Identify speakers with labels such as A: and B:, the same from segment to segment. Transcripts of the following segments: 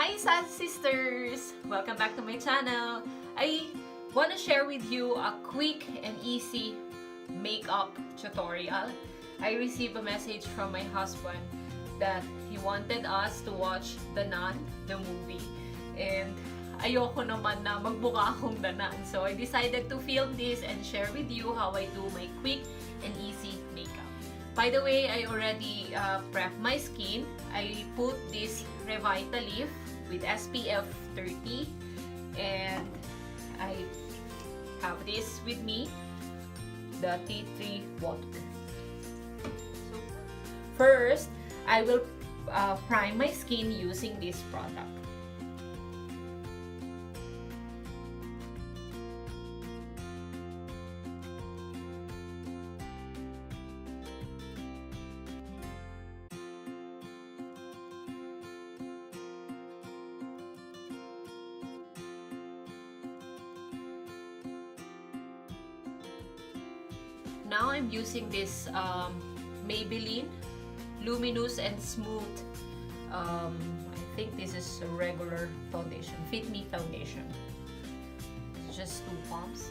A: Hi sassysisters! Welcome back to my channel. I want to share with you a quick and easy makeup tutorial. I received a message from my husband that he wanted us to watch The Nun, the movie. And ayoko naman na magbuka akong The Nun. So I decided to film this and share with you how I do my quick and easy makeup. By the way, I already prepped my skin. I put this Revitalift with SPF 30 and I have this with me, the tea tree water. So first, I will prime my skin using this product. Now I'm using this Maybelline Luminous and Smooth. I think this is a regular foundation, Fit Me foundation. It's just 2 pumps.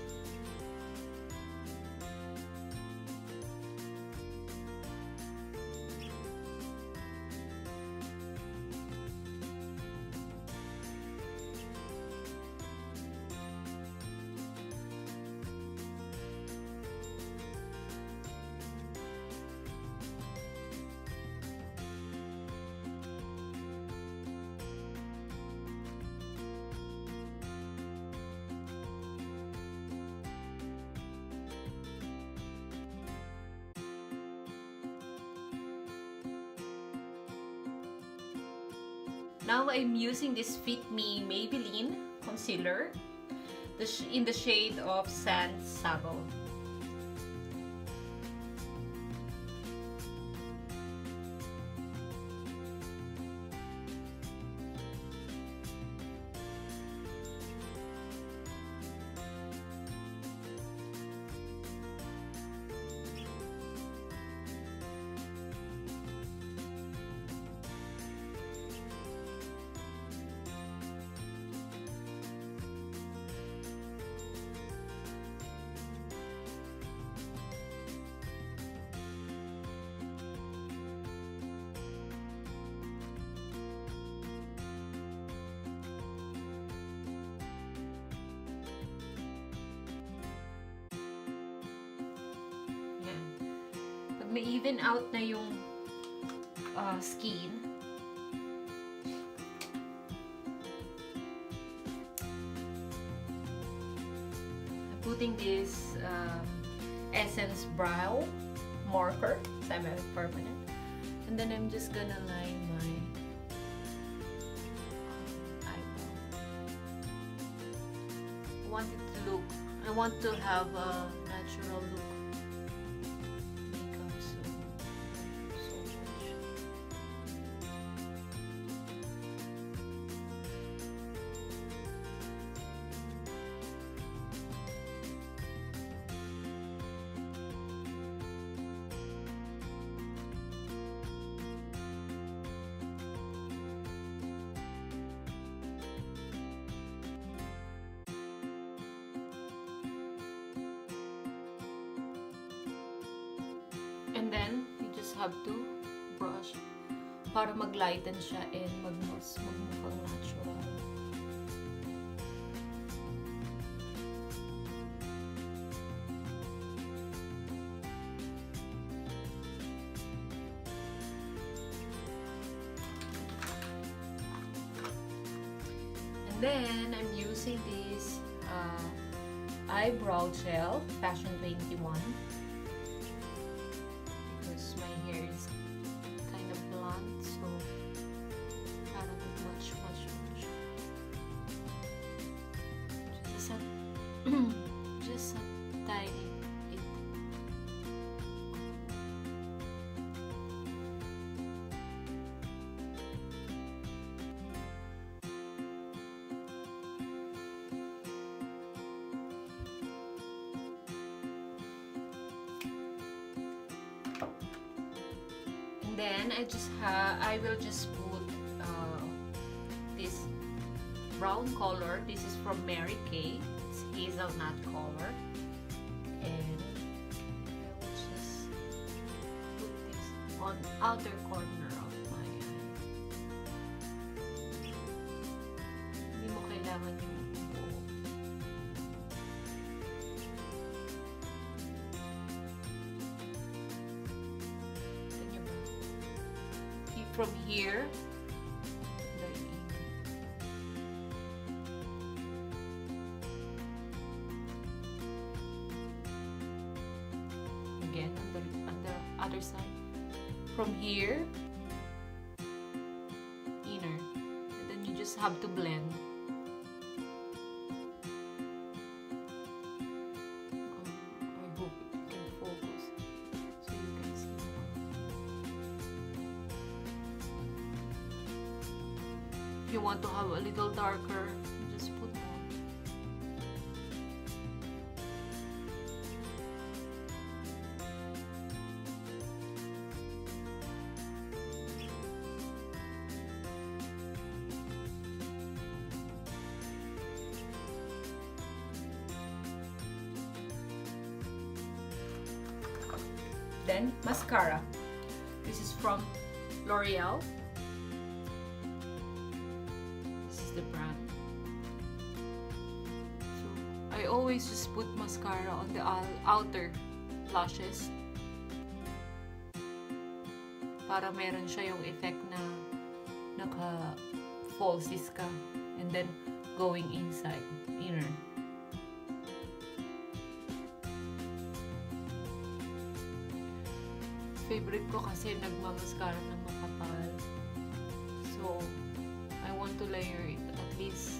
A: Now I'm using this Fit Me Maybelline concealer in the shade of Sand Sable. May even out na yung skin. I'm putting this Essence Brow Marker, semi-permanent. And then I'm just gonna line my eyebrow. I want to have a natural look. And then, you just have to brush para mag-lighten siya and magmukhang natural. And then, I'm using this eyebrow gel, Fashion 21. My hair is kind of blonde, so I don't put much. Just a tiny bit. Then I will just put this brown color. This is from Mary Kay. It's hazelnut color. And I will just put this on outer corner of my eye. Hindi mo kailangan yung buo. Tignan ba? From here, again on the other side, from here, inner, and then you just have to blend. I hope it can focus so you can see more. If you want to have a little darker, just put more. Then mascara. This is from L'Oreal. This is the brand. So I always just put mascara on the outer lashes para meron siya yung effect na naka-falsies ka, and then going inside, inner. Favorite ko kasi nagmamaskara ng makapal. So, I want to layer it at least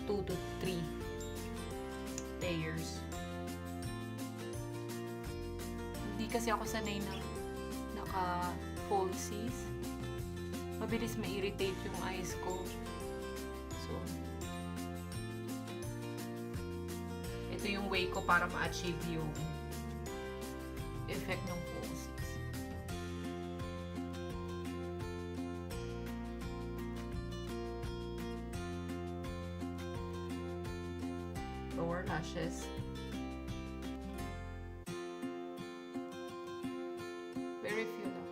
A: 2 to 3 layers. Hindi kasi ako sanay na naka-falsies. Mabilis ma-irritate yung eyes ko. So, ito yung way ko para ma-achieve yung effect ng falsies. Lower lashes. Very few lang.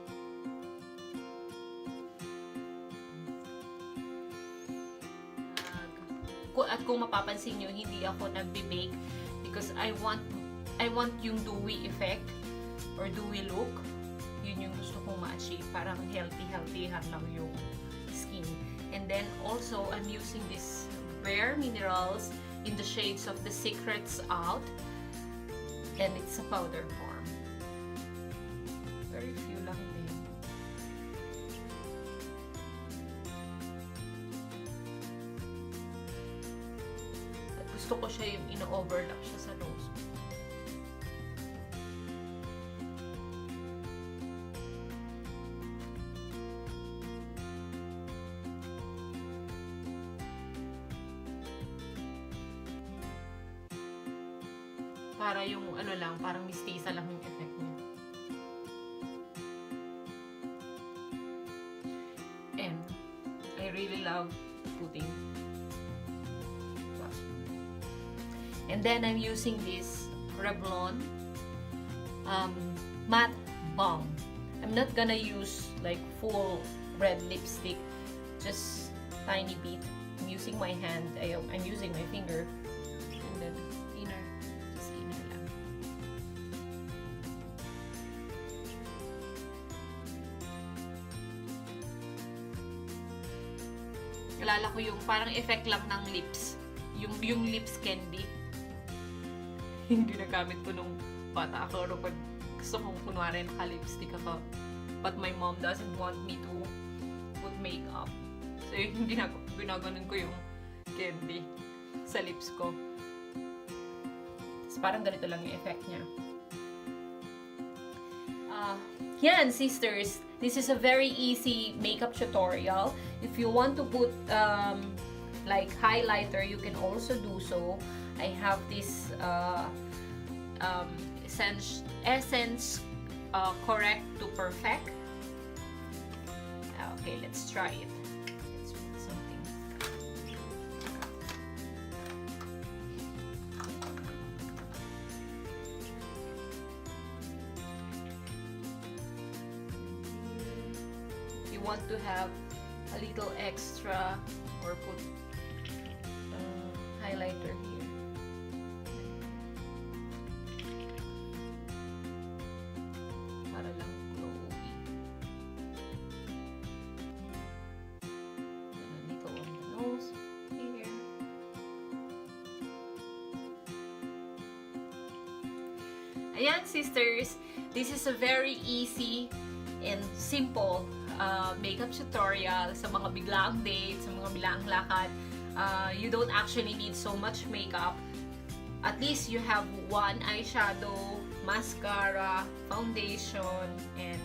A: At kung mapapansin nyo, hindi ako nagbe-bake because I want yung dewy effect or dewy look. Yun yung gusto kong ma-achieve. Parang healthy lang yung skin. And then also, I'm using this Bare Minerals in the shades of The Secrets Out, and it's a powder form. Very few lang din. At gusto ko siya yung ino-overlap siya sa nose. Para yung ano lang, parang mistisa lang yung effect niya. And I really love putting blush. And then I'm using this Revlon matte balm. I'm not gonna use like full red lipstick, just tiny bit. I'm using my hand. I'm using my finger, and then inner. Nalala ko yung parang effect lang ng lips. Yung lips candy. Yung ginagamit ko nung bata ako. Or pag gusto kong kunwari naka-lipstick ako. But my mom doesn't want me to put makeup. So yung ginaganon ko yung candy sa lips ko. So, parang ganito lang yung effect niya. Yan, sisters. This is a very easy makeup tutorial. If you want to put like highlighter, you can also do so. I have this Essence Correct to Perfect. Okay, let's try it. Let's put something. want to have a little extra or put highlighter here. Para lang glowy. And a little on the nose here. Ayan, sisters, this is a very easy and simple makeup tutorial sa mga biglaang dates, sa mga biglaang lakad. You don't actually need so much makeup. At least you have one eyeshadow, mascara, foundation, and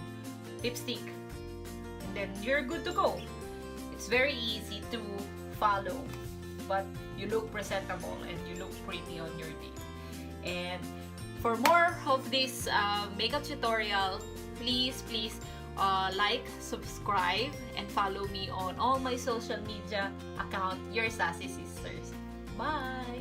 A: lipstick. And then you're good to go. It's very easy to follow, but you look presentable and you look pretty on your date. And for more of this makeup tutorial, please like, subscribe, and follow me on all my social media account, your Sassy Sisters. Bye!